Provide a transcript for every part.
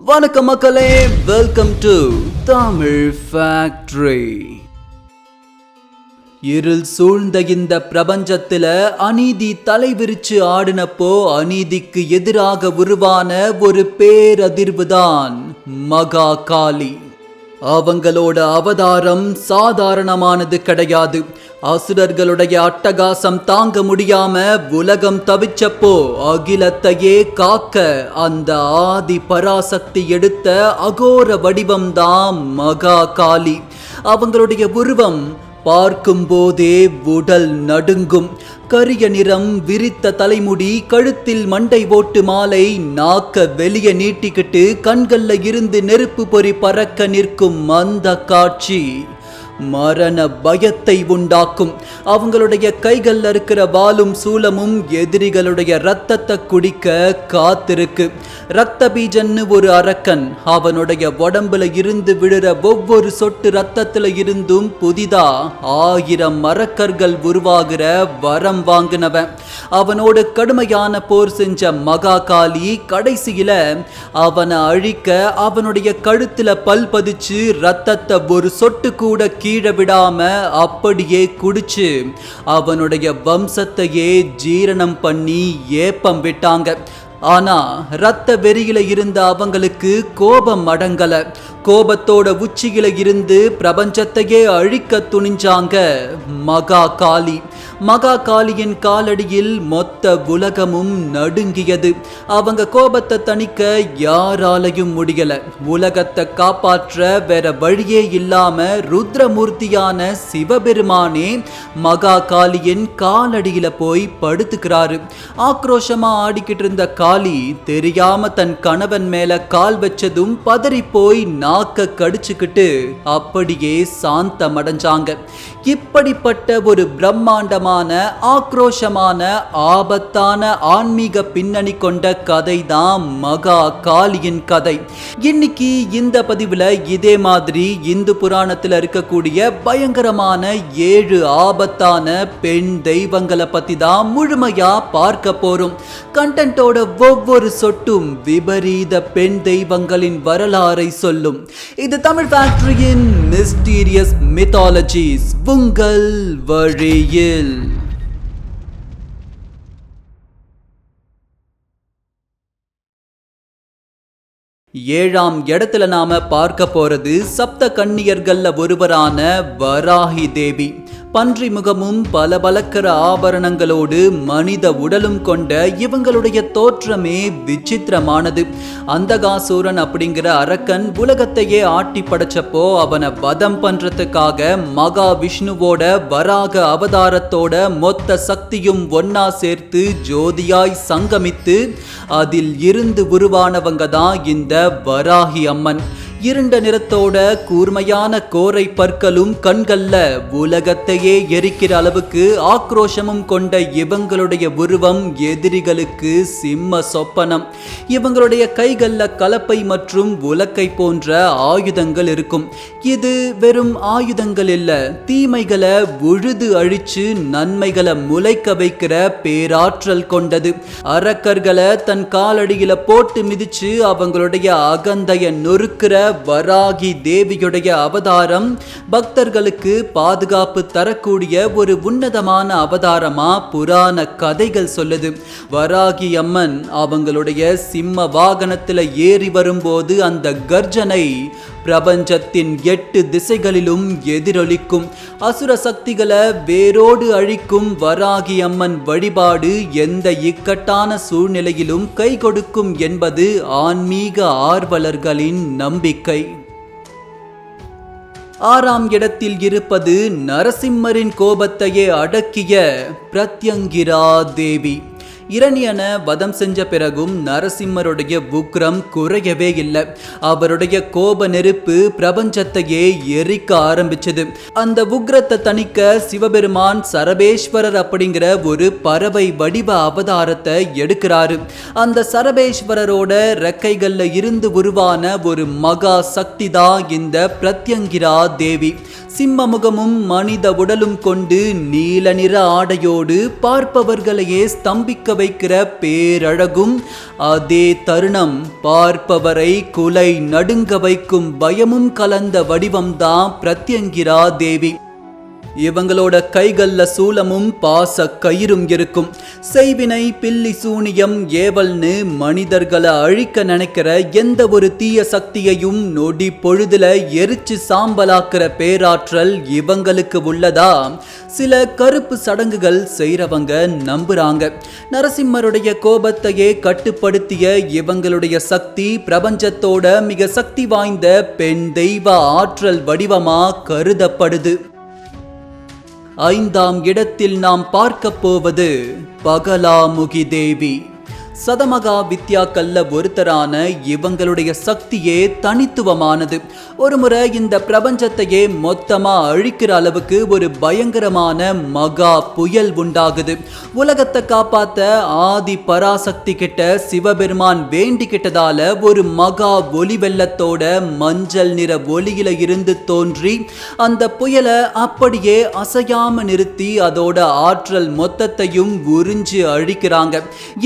வணக்கம் மக்களே, welcome to Tamil factory. இருள் சூழ்ந்த இந்த பிரபஞ்சத்துல அநீதி தலைவிரிச்சு ஆடினப்போ அநீதிக்கு எதிராக உருவான ஒரு பேரதிர்வுதான் மகா காளி. அவங்களோட அவதாரம் சாதாரணமானது கிடையாது. அசுரர்களுடைய அட்டகாசம் தாங்க முடியாம உலகம் தவிச்சப்போ அகிலத்தையே காக்க அந்த ஆதி பராசக்தி எடுத்த அகோர வடிவம்தான் மகா காளி. அவங்களுடைய உருவம் பார்க்கும் போதே உடல் நடுங்கும். கரிய நிறம், விரித்த தலைமுடி, கழுத்தில் மண்டை ஓட்டு மாலை, நாக்க வெளியே நீட்டிக்கிட்டு கண்கள்ல இருந்து நெருப்பு பொறி பறக்க நிற்கும் அந்த காட்சி மரண பயத்தை உண்டாக்கும். அவங்களுடைய கைகள்ல இருக்கிற வாளும் சூலமும் எதிரிகளுடைய ரத்தத்தை குடிக்க காத்திருக்கு. ரத்த பீஜன்னு ஒரு அரக்கன் அவனுடைய உடம்புல இருந்து விழுற ஒவ்வொரு சொட்டு ரத்தத்துல இருந்தும் புதிதா 1000 அரக்கர்கள் உருவாகிற வரம் வாங்கினவன். அவனோடு கடுமையான போர் செஞ்ச மகா காளி கடைசியில அவனை அழிக்க அவனுடைய கழுத்துல பல் பதிச்சு ரத்தத்தை ஒரு சொட்டு கூட கீழே விடாம அப்படியே குடிச்சு அவனுடைய வம்சத்தையே ஜீரணம் பண்ணி ஏப்பம் விட்டாங்க. ஆனா ரத்த வெறியில இருந்த அவங்களுக்கு கோபம் அடங்கல. கோபத்தோட உச்சியில இருந்து பிரபஞ்சத்தையே அழிக்க துணிஞ்சாங்க மகா காளி. மகா காளியின் காலடியில் மொத்த உலகமும் நடுங்கியது. அவங்க கோபத்தை தணிக்க யாராலையும் முடியல. உலகத்தை காப்பாற்ற வேற வழியே இல்லாம ருத்ரமூர்த்தியான சிவபெருமானே மகா காளியின் காலடியில போய் படுத்துக்கிறாரு. ஆக்ரோஷமா ஆடிக்கிட்டு இருந்த காளி தெரியாம தன் கணவன் மேல கால் வச்சதும் பதறி போய் நாக்க கடிச்சுக்கிட்டு அப்படியே சாந்தமடைஞ்சாங்க. இப்படிப்பட்ட ஒரு பிரம்மாண்டமான ஆக்ரோஷமான ஆபத்தான ஆன்மீக பின்னணி கொண்ட கதை தான் மகா காளியின் கதை. இன்னைக்கு இந்த பதிவுல இதே மாதிரி இந்து புராணத்துல இருக்கக்கூடிய பயங்கரமான 7 ஆபத்தான பெண் தெய்வங்களை பத்தி தான் முழுமையா பார்க்க போறோம். கண்டென்ட்டோட ஒவ்வொரு சொட்டும் விபரீத பெண் தெய்வங்களின் வரலாறை சொல்லும். இது தமிழ் ஃபேக்டரியின் மிஸ்டீரியஸ் மித்தாலஜிஸ் உங்கள் வழியில். 7ஆம் இடத்துல நாம பார்க்க போறது சப்த கன்னியர்கள்ல ஒருவரான வராஹி தேவி. பன்றி முகமும் பலபலக்கிற ஆபரணங்களோடு மனித உடலும் கொண்ட இவங்களுடைய தோற்றமே விசித்திரமானது. அந்தகாசூரன் அப்படிங்கிற அரக்கன் உலகத்தையே ஆட்டி படைச்சப்போ அவனை வதம் பண்றதுக்காக மகா விஷ்ணுவோட வராக அவதாரத்தோட மொத்த சக்தியும் ஒன்னா சேர்த்து ஜோதியாய் சங்கமித்து அதில் இருந்து உருவானவங்க தான் இந்த வராகி அம்மன். இருண்ட நிறத்தோட கூர்மையான கோரை பற்களும் கண்கள்ல உலகத்தையே எரிக்கிற அளவுக்கு ஆக்ரோஷமும் கொண்ட இவங்களுடைய உருவம் எதிரிகளுக்கு சிம்ம சொப்பனம். இவங்களுடைய கைகள்ல கலப்பை மற்றும் உலக்கை போன்ற ஆயுதங்கள் இருக்கும். இது வெறும் ஆயுதங்கள் இல்ல, தீமைகளை உழுது அழிச்சு நன்மைகளை முளைக்க வைக்கிற பேராற்றல் கொண்டது. அரக்கர்களை தன் காலடியில போட்டு மிதிச்சு அவங்களுடைய அகந்தைய நொறுக்கிற வராகி தேவியுடைய அவதாரம் பக்தர்களுக்கு பாதுகாப்பு தரக்கூடிய ஒரு உன்னதமான அவதாரமா புராண கதைகள் சொல்லுது. வராகி அம்மன் அவங்களுடைய சிம்ம வாகனத்துல ஏறி வரும்போது அந்த கர்ஜனை பிரபஞ்சத்தின் 8 திசைகளிலும் எதிரொலிக்கும். அசுர சக்திகளை வேரோடு அழிக்கும் வராகி அம்மன் வழிபாடு எந்த இக்கட்டான சூழ்நிலையிலும் கை கொடுக்கும் என்பது ஆன்மீக ஆர்வலர்களின் நம்பிக்கை. 6ஆம் இடத்தில் இருப்பது நரசிம்மரின் கோபத்தையே அடக்கிய பிரத்யங்கிரா தேவி. இரணியனை வதம் செஞ்ச பிறகும் நரசிம்மருடைய உக்ரம் குறையவே இல்லை. அவருடைய கோப நெருப்பு பிரபஞ்சத்தையே எரிக்க ஆரம்பிச்சது. அந்த உக்ரத்தை தணிக்க சிவபெருமான் சரபேஸ்வரர் அப்படிங்கிற ஒரு பறவை வடிவ அவதாரத்தை எடுக்கிறாரு. அந்த சரபேஸ்வரரோட ரெக்கைகள்ல இருந்து உருவான ஒரு மகா சக்தி தான் இந்த பிரத்யங்கிரா தேவி. சிம்ம முகமும் மனித உடலும் கொண்டு நீல நிற ஆடையோடு பார்ப்பவர்களையே ஸ்தம்பிக்க வைக்கிற பேரழகும், அதே தருணம் பார்ப்பவரை குலை நடுங்க வைக்கும் பயமும் கலந்த வடிவம்தான் பிரத்யங்கிரா தேவி. இவங்களோட கைகள்ல சூலமும் பாச கயிறும் இருக்கும். செய்வினை, பில்லி சூனியம், ஏவல்னு மனிதர்களை அழிக்க நினைக்கிற எந்த ஒரு தீய சக்தியையும் நொடி பொழுதுல எரிச்சு சாம்பலாக்குற பேராற்றல் இவங்களுக்கு உள்ளதா சில கருப்பு சடங்குகள் செய்றவங்க நம்புறாங்க. நரசிம்மருடைய கோபத்தையே கட்டுப்படுத்திய இவங்களுடைய சக்தி பிரபஞ்சத்தோட மிக சக்தி வாய்ந்த பெண் தெய்வ ஆற்றல் வடிவமா கருதப்படுது. 5ஆம் இடத்தில் நாம் பார்க்க போவது பகலாமுகி தேவி. சதமகா வித்யாக்கல்ல ஒருத்தரான இவங்களுடைய சக்தியே தனித்துவமானது. ஒருமுறை இந்த பிரபஞ்சத்தையே மொத்தமா அழிக்கிற அளவுக்கு ஒரு பயங்கரமான மகா புயல் உண்டாகுது. உலகத்தை காப்பாத்த ஆதி பராசக்தி கிட்ட சிவபெருமான் வேண்டிக்கிட்டதால ஒரு மகா ஒளி வெள்ளத்தோட மஞ்சள் நிற ஒளியில இருந்து தோன்றி அந்த புயலை அப்படியே அசையாம நிறுத்தி அதோட ஆற்றல் மொத்தத்தையும் உறிஞ்சு அழிக்கிறாங்க.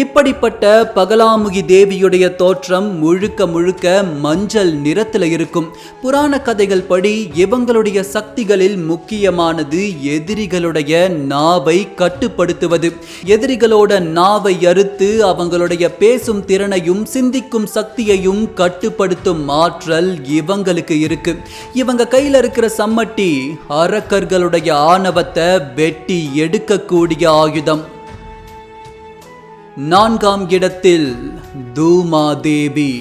இப்படிப்பட்ட பகலாமுகி தேவியுடைய தோற்றம் முழுக்க முழுக்க மஞ்சள் நிறத்துல இருக்கும். புராண கதைகள் படி இவங்களுடைய சக்திகளில் முக்கியமானது எதிரிகளுடைய நாவை கட்டுப்படுத்துவது. எதிரிகளோட நாவை அறுத்து அவங்களுடைய பேசும் திறனையும் சிந்திக்கும் சக்தியையும் கட்டுப்படுத்தும் ஆற்றல் இவங்களுக்கு இருக்கு. இவங்க கையில இருக்கிற சம்மட்டி அரக்கர்களுடைய ஆணவத்தை வெட்டி எடுக்கக்கூடிய ஆயுதம். 4ஆம் இடத்தில் தூமாதேவி.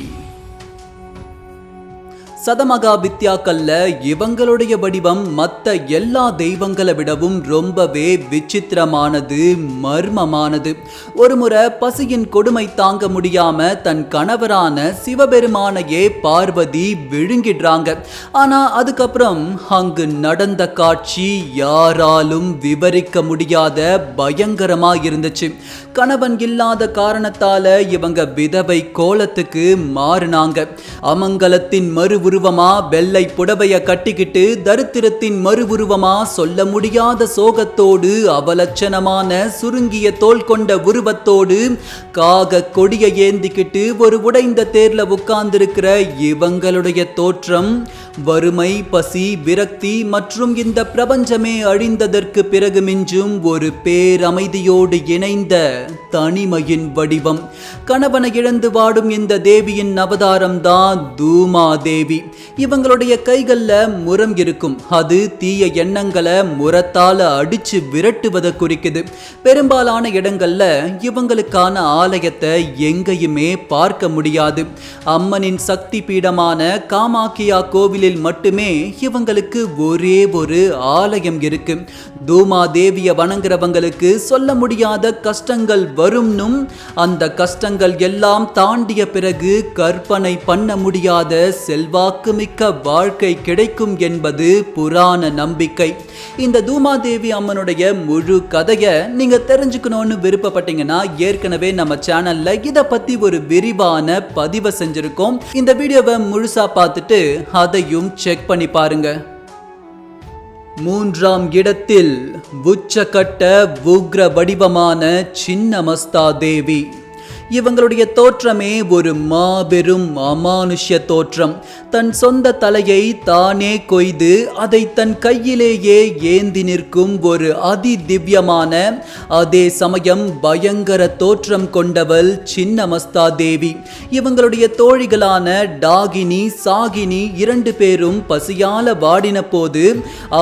சதமகா வித்யாக்கல்ல இவங்களுடைய வடிவம் மற்ற எல்லா தெய்வங்களை விடவும் ரொம்பவே விசித்திரமானது, மர்மமானது. ஒருமுறை பசியின் கொடுமை தாங்க முடியாம தன் கணவரான சிவபெருமானையே பார்வதி விழுங்கிடுறாங்க. ஆனா அதுக்கப்புறம் அங்கு நடந்த காட்சி யாராலும் விவரிக்க முடியாத பயங்கரமா இருந்துச்சு. கணவன் இல்லாத காரணத்தால இவங்க விதவை கோலத்துக்கு மாறினாங்க. அமங்கலத்தின் மறுவுருவமா வெள்ளை புடவைய கட்டிக்கிட்டு, தரித்திரத்தின் மறுவுருவமா சொல்ல முடியாத சோகத்தோடு, அவலட்சணமான சுருங்கிய தோல் கொண்ட உருவத்தோடு, காக கொடிய ஏந்திக்கிட்டு ஒரு உடைந்த தேர்ல உட்கார்ந்திருக்கிற இவங்களுடைய தோற்றம் வறுமை, பசி, விரக்தி மற்றும் இந்த பிரபஞ்சமே அழிந்ததற்கு பிறகு மிஞ்சும் ஒரு பேரமைதியோடு இணைந்த தனிமையின் வடிவம். கணவனை இழந்து வாடும் இந்த தேவியின் அவதாரம் தான் தூமா தேவி. இவங்களுடைய கைகள்ல முரம் இருக்கும். அது தீய எண்ணங்களை முரத்தால அடிச்சு விரட்டுவதை குறிக்குது. பெரும்பாலான இடங்கள்ல இவங்களுக்கான ஆலயத்தை எங்கேயுமே பார்க்க முடியாது. அம்மனின் சக்தி பீடமான காமாக்கியா கோவிலில் மட்டுமே இவங்களுக்கு ஒரே ஒரு ஆலயம் இருக்கு. தூமா தேவிய வணங்குறவங்களுக்கு சொல்ல முடியாத கஷ்டங்கள் வரும்னும், அந்த கஷ்டங்கள் எல்லாம் தாண்டிய பிறகு கற்பனை பண்ண முடியாத செல்வாக்கு மிக்க வாழ்க்கை கிடைக்கும் என்பது புராண நம்பிக்கை. இந்த தூமாதேவி அம்மனுடைய முழு கதையை நீங்க தெரிஞ்சுக்கணும்னு விருப்பப்பட்டீங்கன்னா ஏற்கனவே நம்ம சேனல்ல இத பத்தி ஒரு விரிவான பதிவை செஞ்சிருக்கோம். இந்த வீடியோவை முழுசா பார்த்துட்டு அதையும் செக் பண்ணி பாருங்க. 3ஆம் இடத்தில் உச்சகட்ட உக்ர வடிவமான சின்னமஸ்தா தேவி. இவங்களுடைய தோற்றமே ஒரு மாபெரும் அமானுஷ்ய தோற்றம். தன் சொந்த தலையை தானே கொய்து அதை தன் கையிலேயே ஏந்தி நிற்கும் ஒரு அதி திவ்யமான, அதே சமயம் பயங்கர தோற்றம் கொண்டவள் சின்னமஸ்தா தேவி. இவங்களுடைய தோழிகளான டாகினி, சாகினி 2 பேரும் பசியால வாடின போது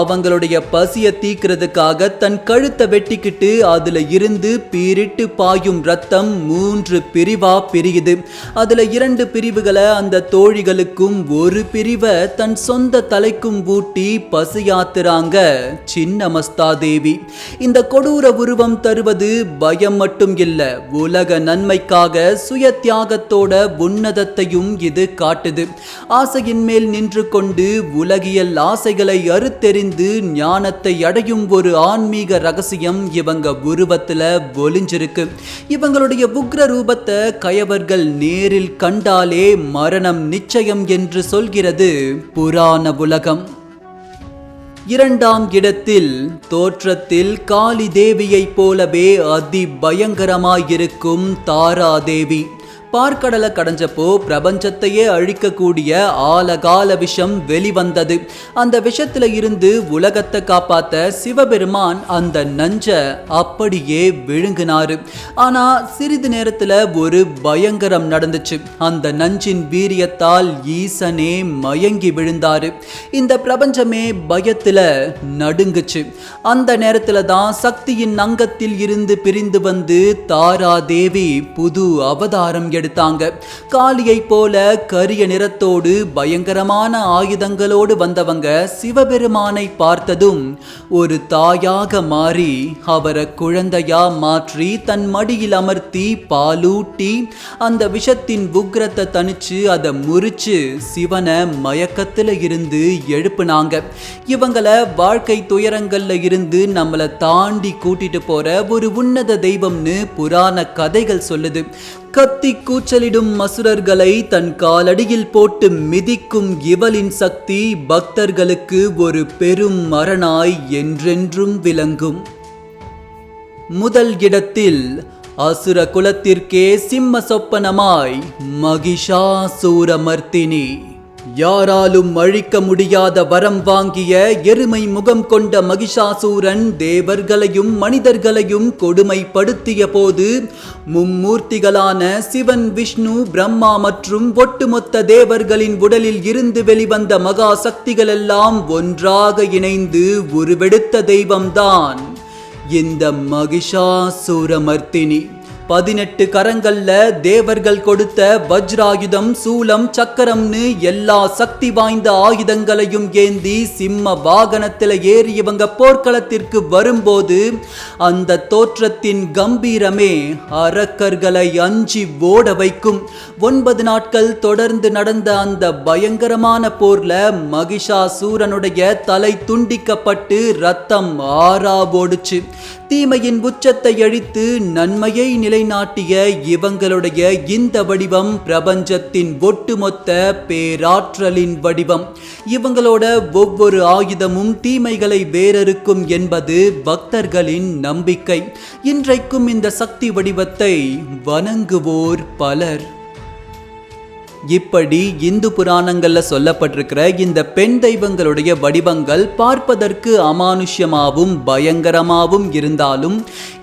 அவங்களுடைய பசியை தீக்கிறதுக்காக தன் கழுத்தை வெட்டிக்கிட்டு அதுல இருந்து பீரிட்டு பாயும் ரத்தம் 3 பிரிவா பிரியுது. அதுல 2 பிரிவுகளை அந்த தோழிகளுக்கும் ஒரு பிரிவை தன் சொந்த தலைக்கும் ஊட்டி பசியாத்துறாங்க சின்னமஸ்தா தேவி. இந்த கொடூர உருவம் தருவது பயம் மட்டும் இல்ல, உலக நன்மைக்காக சுய தியாகத்தோட உன்னதத்தையும் இது காட்டுது. ஆசையின் மேல் நின்று கொண்டு உலகியல் ஆசைகளை அறுத்தெறிந்து ஞானத்தை அடையும் ஒரு ஆன்மீக ரகசியம் இவங்க உருவத்துல ஒளிஞ்சிருக்கு. இவங்களுடைய உக்ர ரூபத்தை கயவர்கள் நேரில் கண்டாலே மரணம் நிச்சயம் என்று சொல்கிறது புராண உலகம். இரண்டாம் இடத்தில் தோற்றத்தில் காளி தேவியைப் போலவே அதி பயங்கரமாயிருக்கும் தாரா தேவி. பார்க்கடலை கடைஞ்சப்போ பிரபஞ்சத்தையே அழிக்கக்கூடிய ஆலகால விஷம் வெளிவந்தது. அந்த விஷத்துல இருந்து உலகத்தை காப்பாத்த சிவபெருமான் அந்த நஞ்ச அப்படியே விழுங்கினாரு. ஆனா சிறிது நேரத்துல ஒரு பயங்கரம் நடந்துச்சு. அந்த நஞ்சின் வீரியத்தால் ஈசனே மயங்கி விழுந்தாரு. இந்த பிரபஞ்சமே பயத்துல நடுங்குச்சு. அந்த நேரத்துல தான் சக்தியின் அங்கத்தில் இருந்து பிரிந்து வந்து தாரா தேவி புது அவதாரம் எடுத்தாங்க. காளியை போல கரிய நிறத்தோடு பயங்கரமான ஆயுதங்களோடு வந்தவங்க சிவபெருமானை பார்த்ததும் ஒரு தாயாக மாறி அவரை குழந்தையா மாற்றி தன் மடியில் அமர்த்தி பாலூட்டி அந்த விஷத்தின் உக்கிரத்தை தணிச்சு அதை முறிச்சு சிவனை மயக்கத்துல இருந்து எழுப்புனாங்க. இவங்களை வாழ்க்கை துயரங்கள்ல இருந்து நம்மளை தாண்டி கூட்டிட்டு போற ஒரு உன்னத தெய்வம்னு புராண கதைகள் சொல்லுது. கத்தி கூச்சலிடும் அசுரர்களை தன் காலடியில் போட்டு மிதிக்கும் இவளின் சக்தி பக்தர்களுக்கு ஒரு பெரும் அரணாய் என்றென்றும் விளங்கும். முதல் இடத்தில் அசுர குலத்திற்கே சிம்ம சொப்பனமாய் மகிஷாசூரமர்த்தினி. யாராலும் அழிக்க முடியாத வரம் வாங்கிய எருமை முகம் கொண்ட மகிஷாசூரன் தேவர்களையும் மனிதர்களையும் கொடுமைப்படுத்திய போது மும்மூர்த்திகளான சிவன், விஷ்ணு, பிரம்மா மற்றும் ஒட்டுமொத்த தேவர்களின் உடலில் இருந்து வெளிவந்த மகா சக்திகள் எல்லாம் ஒன்றாக இணைந்து உருவெடுத்த தெய்வம்தான் இந்த மகிஷாசூரமர்த்தினி. 18 கரங்கள்ல தேவர்கள் கொடுத்த வஜ்ராயுதம், சூலம், சக்கரம்னு எல்லா சக்தி வாய்ந்த ஆயுதங்களையும் ஏந்தி சிம்ம வாகனத்துல ஏறி இவங்க போர்க்களத்திற்கு வரும்போது அந்த தோற்றத்தின் கம்பீரமே அரக்கர்களை அஞ்சி ஓட வைக்கும். 9 நாட்கள் தொடர்ந்து நடந்த அந்த பயங்கரமான போர்ல மகிஷாசூரனுடைய தலை துண்டிக்கப்பட்டு ரத்தம் ஆறா ஓடுச்சு. தீமையின் உச்சத்தை அழித்து நன்மையை நிலைநாட்டிய இவங்களுடைய இந்த வடிவம் பிரபஞ்சத்தின் ஒட்டுமொத்த பேராற்றலின் வடிவம். இவங்களோட ஒவ்வொரு ஆயுதமும் தீமைகளை வேறறுக்கும் என்பது பக்தர்களின் நம்பிக்கை. இன்றைக்கும் இந்த சக்தி வடிவத்தை வணங்குவோர் பலர். இப்படி இந்து புராணங்கள்ல சொல்லப்பட்டிருக்கிற இந்த பெண் தெய்வங்களுடைய வடிவங்கள் பார்ப்பதற்கு அமானுஷ்யமாகவும் பயங்கரமாகவும் இருந்தாலும்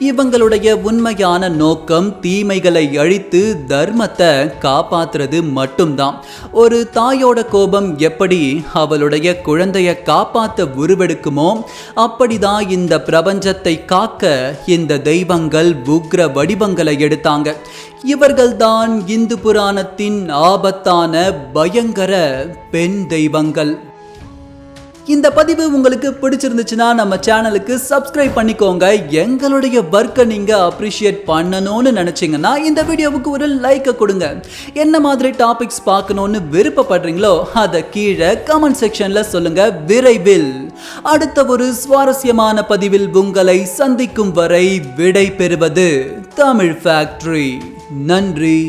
இவங்களுடைய உண்மையான நோக்கம் தீமைகளை அழித்து தர்மத்தை காப்பாற்றுறது மட்டும்தான். ஒரு தாயோட கோபம் எப்படி அவளுடைய குழந்தைய காப்பாற்ற உருவெடுக்குமோ அப்படிதான் இந்த பிரபஞ்சத்தை காக்க இந்த தெய்வங்கள் உக்ர வடிவங்களை எடுத்தாங்க. இவர்கள்தான் இந்து புராணத்தின் ஆபத்தான பயங்கர பெண் தெய்வங்கள். இந்த பதிவு உங்களுக்கு பிடிச்சிருந்துச்சுன்னா நம்ம சேனலுக்கு சப்ஸ்கிரைப் பண்ணிக்கோங்க. எங்களுடைய ஒர்க்கை நீங்க அப்ரிஷியேட் பண்ணணும்னு நினைச்சீங்கன்னா இந்த வீடியோவுக்கு ஒரு லைக் கொடுங்க. என்ன மாதிரி டாபிக்ஸ் பார்க்கணும்னு விருப்பப்படுறீங்களோ அதை கீழே கமெண்ட் செக்ஷன்ல சொல்லுங்க. விரைவில் அடுத்த ஒரு சுவாரஸ்யமான பதிவில் உங்களை சந்திக்கும் வரை விடை பெறுவது தமிழ் ஃபேக்டரி. நன்றி.